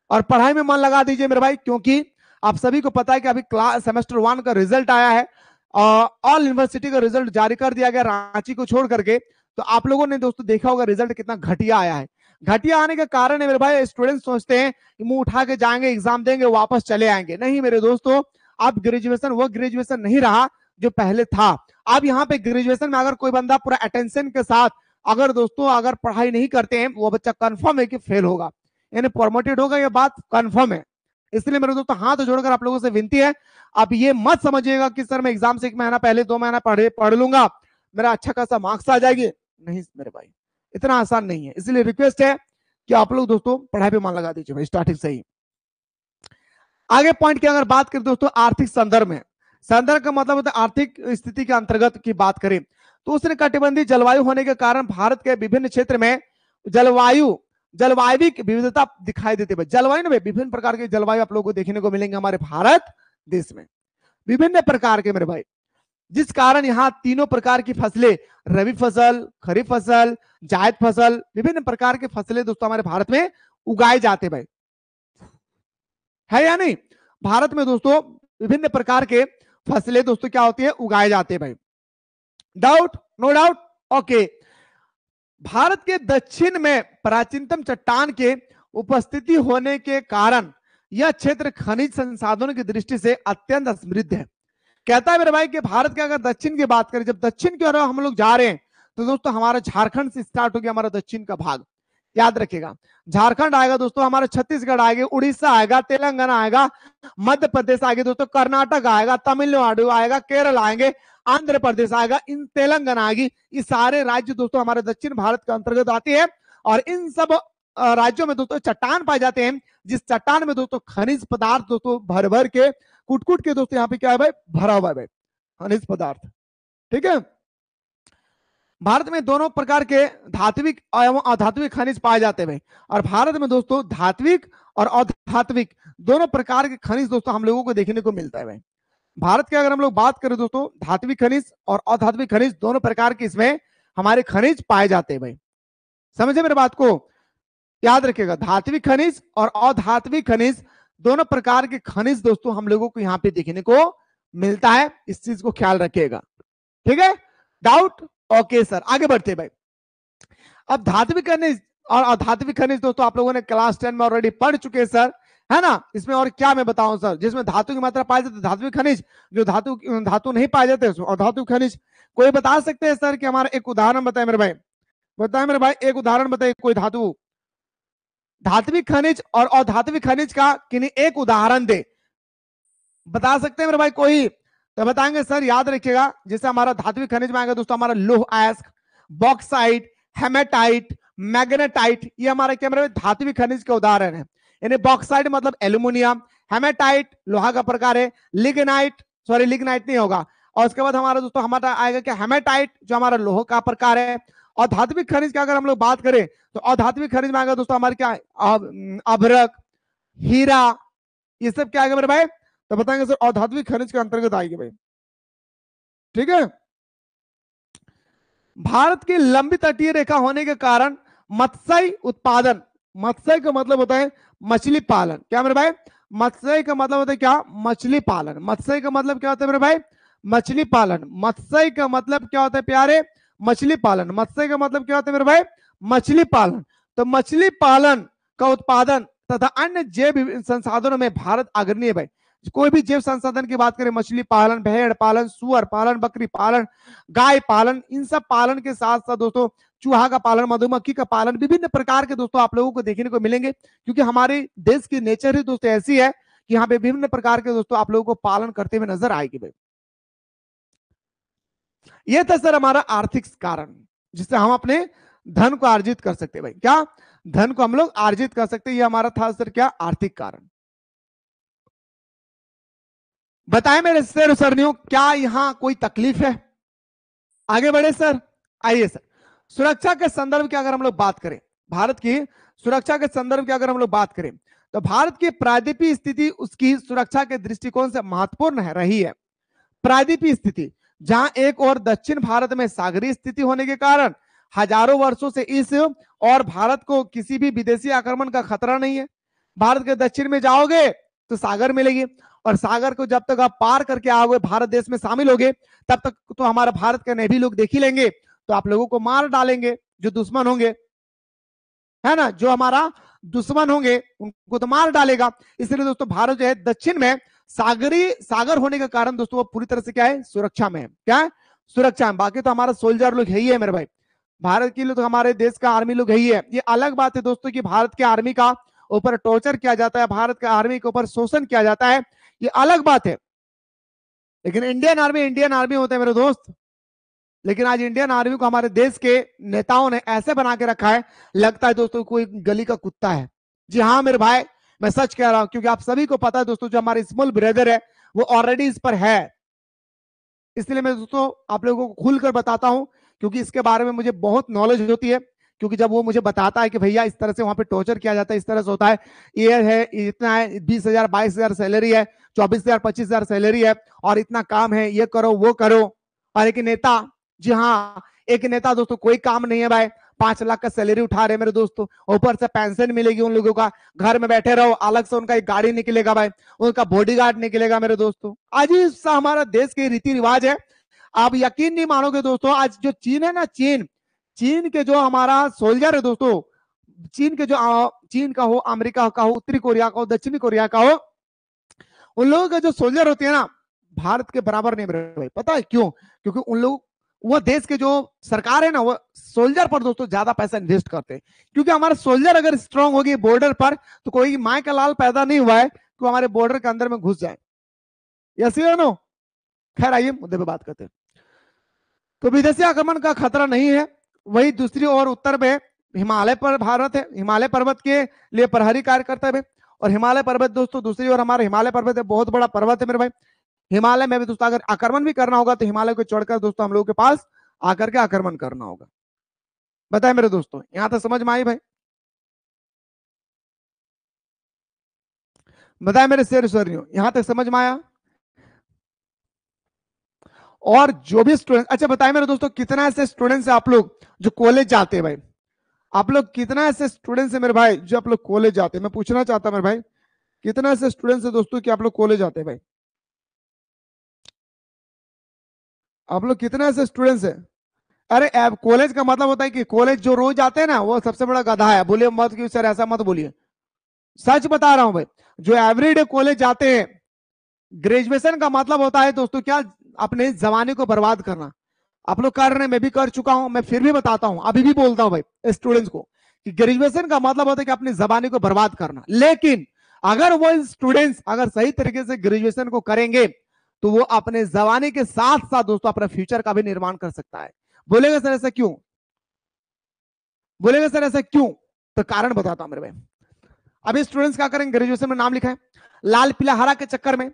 Speaker 1: और पढ़ाई में मन लगा दीजिए मेरे भाई, क्योंकि आप सभी को पता है कि अभी क्लास सेमेस्टर 1 का रिजल्ट आया है, ऑल यूनिवर्सिटी का रिजल्ट जारी कर दिया गया रांची को छोड़ करके। तो आप लोगों ने दोस्तों देखा होगा रिजल्ट कितना घटिया आया है। घटिया आने का कारण है मेरे भाई, स्टूडेंट सोचते हैं कि मुंह उठा के जाएंगे, एग्जाम देंगे, वापस चले आएंगे। नहीं मेरे दोस्तों, अब ग्रेजुएशन वो ग्रेजुएशन नहीं रहा जो पहले था। अब यहाँ पे ग्रेजुएशन में अगर कोई बंदा पूरा अटेंशन के साथ अगर दोस्तों अगर पढ़ाई नहीं करते हैं, वो बच्चा कंफर्म है कि फेल होगा, यानी प्रमोटेड होगा, ये बात कंफर्म है। इसलिए मेरे दोस्तों हाथ जोड़कर आप लोगों से विनती है, आप ये मत समझिएगा कि सर मैं एग्जाम से 1 महीना पहले 2 महीना पढ़ लूंगा, मेरा अच्छा खासा मार्क्स आ जाएगी। नहीं मेरे भाई, इतना आसान नहीं है। इसलिए रिक्वेस्ट है कि आप लोग दोस्तों पढ़ाई पे मन लगा दीजिए भाई स्टार्टिंग से ही। आगे पॉइंट की अगर बात करें दोस्तों आर्थिक संदर्भ में, संदर्भ का मतलब होता है आर्थिक स्थिति के अंतर्गत की बात करें तो उष्ण कटिबंधीय जलवायु होने के कारण भारत के विभिन्न क्षेत्र में जलवायु विविधता दिखाई देती है। जलवायु में विभिन्न प्रकार के जलवायु आप लोगों को देखने को मिलेंगे हमारे भारत देश में, विभिन्न प्रकार के मेरे भाई, जिस कारण यहाँ तीनों प्रकार की फसलें, रबी फसल, खरीफ फसल, जायद फसल, विभिन्न प्रकार के फसलें दोस्तों हमारे भारत में उगाए जाते भाई, है या नहीं। भारत में दोस्तों विभिन्न प्रकार के फसलें दोस्तों क्या होती है, उगाए जाते हैं भाई। Doubt? No doubt. Okay. Bharat के दक्षिण में प्राचीनतम चट्टान के उपस्थिति होने के कारण यह क्षेत्र खनिज संसाधनों की दृष्टि से अत्यंत समृद्ध है। कहता है मेरे भाई कि भारत के अगर दक्षिण की बात करें, जब दक्षिण की ओर हम लोग जा रहे हैं तो दोस्तों हमारा झारखंड से स्टार्ट हो गया हमारा दक्षिण का भाग, याद रखिएगा। झारखंड आएगा दोस्तों, हमारा छत्तीसगढ़ आएगा, उड़ीसा आएगा, तेलंगाना आएगा, मध्य प्रदेश आएगा दोस्तों, कर्नाटक आएगा, तमिलनाडु आएगा, केरल आएंगे, आंध्र प्रदेश आएगा, इन तेलंगाना आएगी। ये सारे राज्य दोस्तों हमारे दक्षिण भारत के अंतर्गत आते हैं और इन सब राज्यों में दोस्तों चट्टान पाए जाते हैं, जिस चट्टान में दोस्तों खनिज पदार्थ दोस्तों भर भर के कुट के दोस्तों यहाँ पे क्या है भाई, भरा हुआ है भाई खनिज पदार्थ। ठीक है। भारत में दोनों प्रकार के धात्विक एवं अधात्विक खनिज पाए जाते हैं भाई, और भारत में दोस्तों धात्विक और अधात्विक दोनों प्रकार के खनिज दोस्तों हम लोगों को देखने को मिलता है भाई। भारत की अगर हम लोग बात करें दोस्तों, धात्विक खनिज और अधात्विक खनिज दोनों प्रकार के इसमें हमारे खनिज पाए जाते हैं भाई। समझे मेरे बात को, याद रखिएगा, धात्विक खनिज और अधात्विक खनिज दोनों प्रकार के खनिज दोस्तों हम लोगों को यहाँ पे देखने को मिलता है, इस चीज को ख्याल रखिएगा। ठीक है। डाउट? ओके सर, आगे बढ़ते भाई। अब धात्विक खनिज और अधात्विक खनिज दोस्तों आप लोगों ने क्लास 10 में ऑलरेडी पढ़ चुके हैं सर, है ना। इसमें और क्या मैं बताऊं सर, जिसमें धातु की मात्रा पाई जाती है धात्विक खनिज, जो धातु नहीं पाए जाते अधात्विक खनिज। कोई बता सकते हैं सर कि हमारा एक उदाहरण बताए मेरे भाई, बताए मेरे भाई, एक उदाहरण बताइए कोई धातु, धात्विक खनिज और अधात्विक खनिज का किन्हीं एक उदाहरण दे, बता सकते हैं मेरे भाई कोई? तो बताएंगे सर, याद रखिएगा, जैसे हमारा धात्विक खनिज में आएगा दोस्तों हमारा लोह अयस्क, बॉक्साइट, हेमेटाइट, मैग्नेटाइट, ये हमारा क्या मेरे धात्विक खनिज के उदाहरण है। यानी बॉक्साइट मतलब एल्यूमिनियम, हेमेटाइट लोहा का प्रकार है, लिग्नाइट, सॉरी लिग्नाइट नहीं होगा, और उसके बाद हमारा दोस्तों हमारा आएगा क्या, हेमेटाइट जो हमारा लोह का प्रकार है। और धात्विक खनिज की अगर हम लोग बात करें तो अधात्विक खनिज में आएगा दोस्तों हमारे क्या, अभ्रक, हीरा, ये सब क्या आएगा मेरे भाई, तो बताएंगे सर अधात्विक खनिज के अंतर्गत आएगी भाई। ठीक है। भारत की लंबी तटीय रेखा होने के कारण मत्स्य उत्पादन, मत्स्य का मतलब होता है मछली पालन, क्या मेरे भाई, मत्स्य का मतलब होता है क्या, मछली पालन। मत्स्य का मतलब क्या होता है मेरे भाई, मछली पालन। मत्स्य का मतलब क्या होता है प्यारे, मछली पालन। मत्स्य का मतलब क्या होता है मेरे भाई, मछली पालन। तो मछली पालन का उत्पादन तथा अन्य जैव संसाधनों में भारत अग्रणी है भाई। कोई भी जैव संसाधन की बात करें, मछली पालन, भेड़ पालन, सुअर पालन, बकरी पालन, गाय पालन, इन सब पालन के साथ साथ दोस्तों चूहा का पालन, मधुमक्खी का पालन, विभिन्न प्रकार के दोस्तों आप लोगों को देखने को मिलेंगे, क्योंकि हमारे देश की नेचर ही दोस्तों ऐसी है कि यहाँ पे विभिन्न प्रकार के दोस्तों आप लोगों को पालन करते हुए नजर आएगी भाई। ये था सर हमारा आर्थिक कारण, जिससे हम अपने धन को अर्जित कर सकते हैं भाई। क्या धन को हम लोग अर्जित कर सकते हैं, ये हमारा था सर क्या, आर्थिक कारण। बताएं मेरे सर सरनियों, क्या यहां कोई तकलीफ है? आगे बढ़े सर, आइए सर। सुरक्षा के संदर्भ की अगर हम लोग बात करें, भारत की सुरक्षा के संदर्भ की अगर हम लोग बात करें, तो भारत की प्रायद्वीपीय स्थिति उसकी सुरक्षा के दृष्टिकोण से महत्वपूर्ण है रही है। प्रायद्वीपीय स्थिति, जहां एक और दक्षिण भारत में सागरीय स्थिति होने के कारण हजारों वर्षों से इस और भारत को किसी भी विदेशी आक्रमण का खतरा नहीं है। भारत के दक्षिण में जाओगे तो सागर मिलेगी, और सागर को जब तक आप पार करके आओगे, भारत देश में शामिल होगे, तब तक तो हमारा भारत के नेवी लोग देख ही लेंगे, तो आप लोगों को मार डालेंगे, जो दुश्मन होंगे, है ना, जो हमारा दुश्मन होंगे उनको तो मार डालेगा। इसलिए दोस्तों भारत जो है दक्षिण में सागर होने के कारण दोस्तों वो पूरी तरह से क्या है, सुरक्षा में है। क्या है, सुरक्षा में। बाकी तो हमारा सोल्जर लोग है ही है मेरे भाई, भारत के लिए तो हमारे देश का आर्मी लोग है ही है। ये अलग बात है दोस्तों कि भारत के आर्मी का ऊपर टॉर्चर किया जाता है, भारत के आर्मी के ऊपर शोषण किया जाता है, ये अलग बात है। लेकिन इंडियन आर्मी होते हैं मेरे दोस्त। लेकिन आज इंडियन आर्मी को हमारे देश के नेताओं ने ऐसे बना के रखा है, लगता है दोस्तों कोई गली का कुत्ता है। जी हाँ मेरे भाई, मैं सच कह रहा हूं, क्योंकि आप सभी को पता है दोस्तों, जो हमारे स्मॉल ब्रदर है वो ऑलरेडी इस पर है। इसलिए मैं दोस्तों आप लोगों को खुलकर बताता हूं, क्योंकि इसके बारे में मुझे बहुत नॉलेज होती है। क्योंकि जब वो मुझे बताता है कि भैया इस तरह से वहां पे टॉर्चर किया जाता है, इस तरह से होता है, ये है, इतना है, 20,000 22,000 सैलरी है, 24,000 25,000 सैलरी है, और इतना काम है, ये करो वो करो। और एक नेता, जी हाँ, एक नेता दोस्तों कोई काम नहीं है भाई, 5 लाख का सैलरी उठा रहे मेरे दोस्तों, ऊपर से पेंशन मिलेगी उन लोगों का, घर में बैठे रहो, अलग से उनका एक गाड़ी निकलेगा भाई, उनका बॉडीगार्ड निकलेगा मेरे दोस्तों। आज ही हमारा देश के रीति रिवाज है। आप यकीन नहीं मानोगे दोस्तों, आज जो चीन है ना, चीन के जो हमारा सोल्जर है दोस्तों, चीन का हो, अमेरिका का हो, उत्तरी कोरिया का हो, दक्षिणी कोरिया का हो, उन लोगों का जो सोल्जर होते हैं ना, भारत के बराबर नहीं मेरे भाई। पता है क्यों? क्योंकि उन लोग, वो देश के जो सरकार है ना, वो सोल्जर पर दोस्तों ज्यादा पैसा इन्वेस्ट करते हैं। क्योंकि हमारे सोल्जर अगर स्ट्रांग होगी बॉर्डर पर, तो कोई माँ का लाल पैदा नहीं हुआ है कि हमारे बॉर्डर के अंदर में घुस जाए। यस या नो? खैर आइए मुद्दे पे बात करते हैं। तो विदेशी आक्रमण का खतरा नहीं है। वही दूसरी ओर उत्तर में हिमालय पर भारत है, हिमालय पर्वत के लिए प्रहरी कार्य करता है। और हिमालय पर्वत दोस्तों, दूसरी ओर हमारा हिमालय पर्वत है, बहुत बड़ा पर्वत है मेरे भाई। हिमालय में भी दोस्तों अगर आक्रमण भी करना होगा तो हिमालय को चढ़कर दोस्तों हम लोगों के पास आकर के आक्रमण करना होगा। बताए मेरे दोस्तों, यहां तक समझ में आई भाई? बताए मेरे शेर शोरियों, यहां तक समझ में आया? और जो भी स्टूडेंट, अच्छा बताए मेरे दोस्तों, कितना ऐसे स्टूडेंट्स है आप लोग जो कॉलेज जाते हैं भाई? आप लोग कितना ऐसे स्टूडेंट्स है मेरे भाई जो आप लोग कॉलेज जाते हैं? मैं पूछना चाहता मेरे भाई, कितना ऐसे स्टूडेंट्स है दोस्तों कि आप लोग कॉलेज जाते हैं भाई? आप लोग कितना ऐसे स्टूडेंट्स है? अरे कॉलेज का मतलब होता है कि कॉलेज जो रोज आते हैं ना, वो सबसे बड़ा गधा है। बोलिए मत कि सर ऐसा मत बोलिए, सच बता रहा हूं भाई। जो एवरीडे कॉलेज जाते हैं, ग्रेजुएशन का मतलब होता है दोस्तों क्या, अपने जमाने को बर्बाद करना। आप लोग कर रहे हैं, मैं भी कर चुका हूं, मैं फिर भी बताता हूं, अभी भी बोलता हूं भाई स्टूडेंट्स को कि ग्रेजुएशन का मतलब होता है कि अपनी जमाने को बर्बाद करना। लेकिन अगर वो स्टूडेंट्स अगर सही तरीके से ग्रेजुएशन को करेंगे, तो वो अपने जमाने के साथ साथ दोस्तों अपने फ्यूचर का भी निर्माण कर सकता है। बोलेगा सर ऐसा क्यों? बोलेगा सर ऐसा क्यों? तो कारण बताता हूं मेरे भाई। अभी स्टूडेंट्स क्या करेंगे, ग्रेजुएशन में नाम लिखा है, लाल पीला हरा के चक्कर में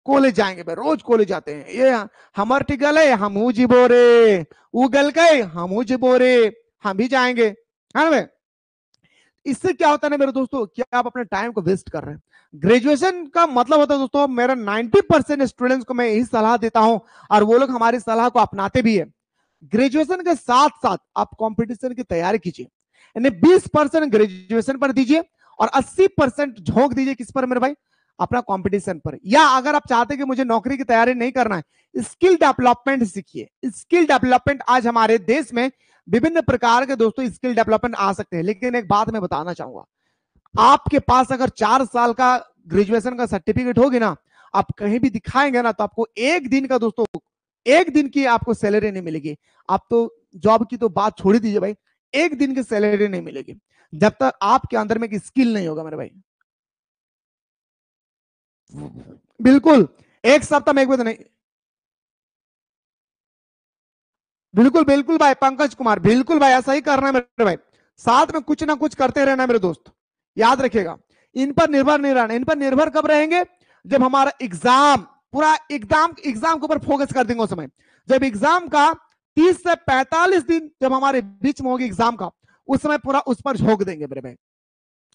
Speaker 1: कॉलेज जाएंगे भाई, रोज कॉलेज जाते हैं। ये हमर टिकल है, हम जीबो रे, उगल गए हम जीबो रे, हम भी जाएंगे, है ना भाई? इससे क्या होता है ना मेरे दोस्तों, क्या आप अपने टाइम को वेस्ट कर रहे हैं। ग्रेजुएशन का मतलब होता है दोस्तों, मेरा 90% स्टूडेंट्स को मैं यही सलाह देता हूं, और वो लोग हमारी सलाह को अपनाते भी है। ग्रेजुएशन के साथ साथ आप कंपटीशन की तैयारी कीजिए, यानी 20% ग्रेजुएशन पर दीजिए और 80% झोंक दीजिए किस पर मेरे भाई, अपना कंपटीशन पर। या अगर आप चाहते हैं कि मुझे नौकरी की तैयारी नहीं करना है, स्किल डेवलपमेंट सीखिए। स्किल डेवलपमेंट आज हमारे देश में विभिन्न प्रकार के दोस्तों स्किल डेवलपमेंट आ सकते हैं। लेकिन एक बात मैं बताना चाहूंगा, आपके पास अगर 4 साल का ग्रेजुएशन का सर्टिफिकेट होगी ना, आप कहीं भी दिखाएंगे ना, तो आपको एक दिन का दोस्तों, एक दिन की आपको सैलरी नहीं मिलेगी। आप तो जॉब की तो बात छोड़ ही दीजिए भाई, एक दिन की सैलरी नहीं मिलेगी जब तक आपके अंदर में स्किल नहीं होगा मेरे भाई। बिल्कुल, एक सप्ताह में एक बार नहीं। बिल्कुल बिल्कुल भाई पंकज कुमार, बिल्कुल भाई ऐसा ही करना है मेरे भाई। साथ में कुछ ना कुछ करते रहना मेरे दोस्त, याद रखिएगा। इन पर निर्भर नहीं रहना। इन पर निर्भर कब रहेंगे, जब हमारा एग्जाम, पूरा एग्जाम के ऊपर फोकस कर देंगे उस समय। जब एग्जाम का 30 से 45 दिन जब हमारे बीच में होगी एग्जाम का, उस समय पूरा उस पर झोंक देंगे मेरे भाई।